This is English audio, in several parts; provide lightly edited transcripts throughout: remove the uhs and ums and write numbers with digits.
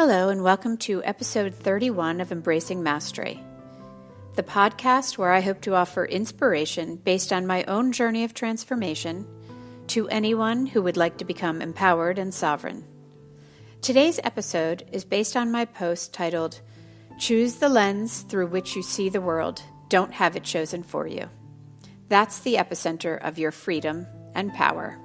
Hello, and welcome to episode 31 of Embracing Mastery, the podcast where I hope to offer inspiration based on my own journey of transformation to anyone who would like to become empowered and sovereign. Today's episode is based on my post titled, Choose the Lens Through Which You See the World, Don't Have It Chosen for You. That's the epicenter of your freedom and power.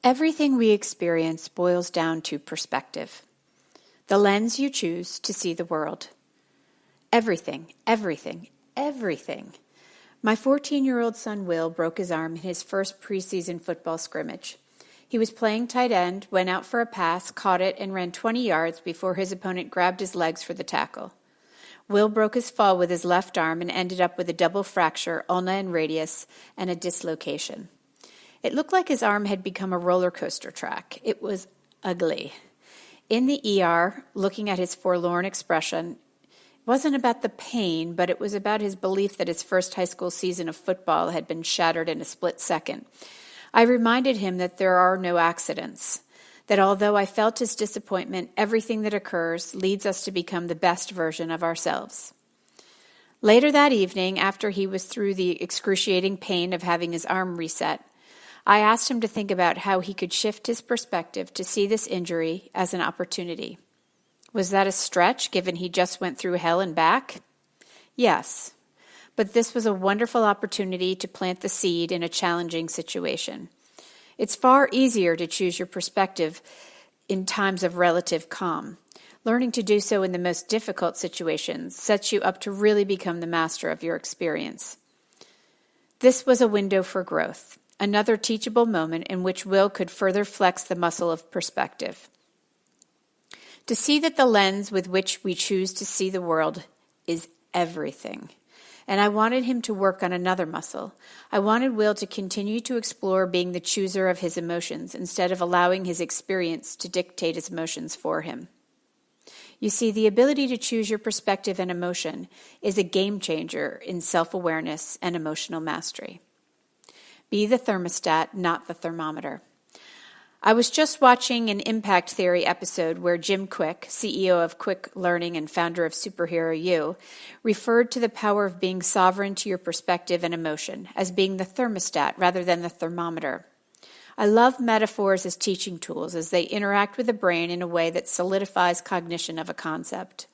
Everything we experience boils down to perspective, the lens you choose to see the world. Everything. My 14-year-old son Will broke his arm in his first preseason football scrimmage. He was playing tight end, went out for a pass, caught it, and ran 20 yards before his opponent grabbed his legs for the tackle. Will broke his fall with his left arm and ended up with a double fracture, ulna and radius, and a dislocation. It looked like his arm had become a roller coaster track. It was ugly. In the ER, looking at his forlorn expression, it wasn't about the pain, but it was about his belief that his first high school season of football had been shattered in a split second. I reminded him that there are no accidents, that although I felt his disappointment, everything that occurs leads us to become the best version of ourselves. Later that evening, after he was through the excruciating pain of having his arm reset, I asked him to think about how he could shift his perspective to see this injury as an opportunity. Was that a stretch, given he just went through hell and back? Yes, but this was a wonderful opportunity to plant the seed in a challenging situation. It's far easier to choose your perspective in times of relative calm. Learning to do so in the most difficult situations sets you up to really become the master of your experience. This was a window for growth. Another teachable moment in which Will could further flex the muscle of perspective. To see that the lens with which we choose to see the world is everything. And I wanted him to work on another muscle. I wanted Will to continue to explore being the chooser of his emotions instead of allowing his experience to dictate his emotions for him. You see, the ability to choose your perspective and emotion is a game changer in self-awareness and emotional mastery. Be the thermostat, not the thermometer. I was just watching an Impact Theory episode where Jim Quick, CEO of Quick Learning and founder of Superhero You, referred to the power of being sovereign to your perspective and emotion as being the thermostat rather than the thermometer. I love metaphors as teaching tools as they interact with the brain in a way that solidifies cognition of a concept.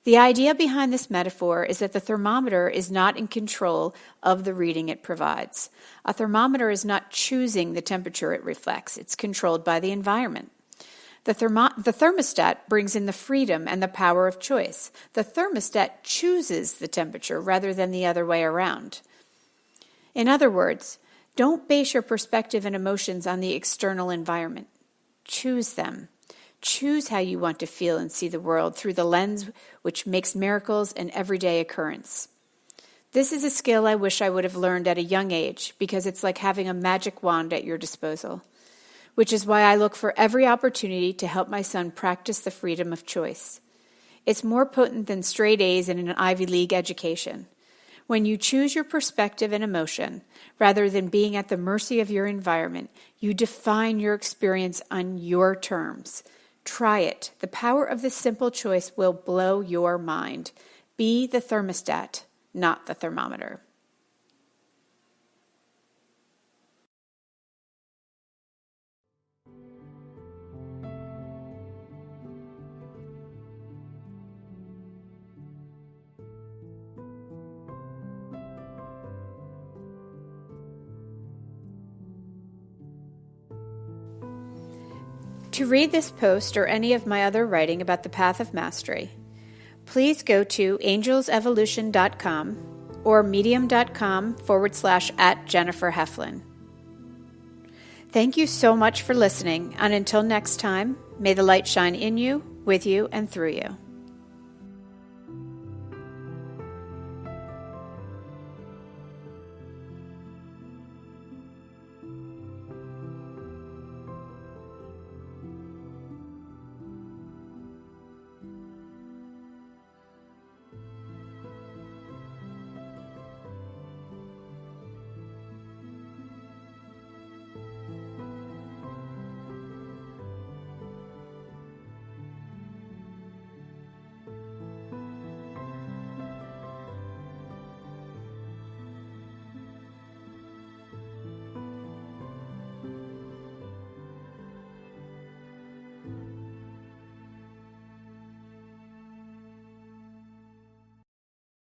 The idea behind this metaphor is that the thermometer is not in control of the reading it provides. A thermometer is not choosing the temperature it reflects. It's controlled by the environment. The thermostat brings in the freedom and the power of choice. The thermostat chooses the temperature rather than the other way around. In other words, don't base your perspective and emotions on the external environment. Choose them. Choose how you want to feel and see the world through the lens which makes miracles an everyday occurrence. This is a skill I wish I would have learned at a young age because it's like having a magic wand at your disposal, which is why I look for every opportunity to help my son practice the freedom of choice. It's more potent than straight A's in an Ivy League education. When you choose your perspective and emotion, rather than being at the mercy of your environment, you define your experience on your terms. Try it. The power of this simple choice will blow your mind. Be the thermostat, not the thermometer. To read this post or any of my other writing about the path of mastery, please go to angelsevolution.com or medium.com/@JenniferHeflin. Thank you so much for listening, and until next time, may the light shine in you, with you, and through you.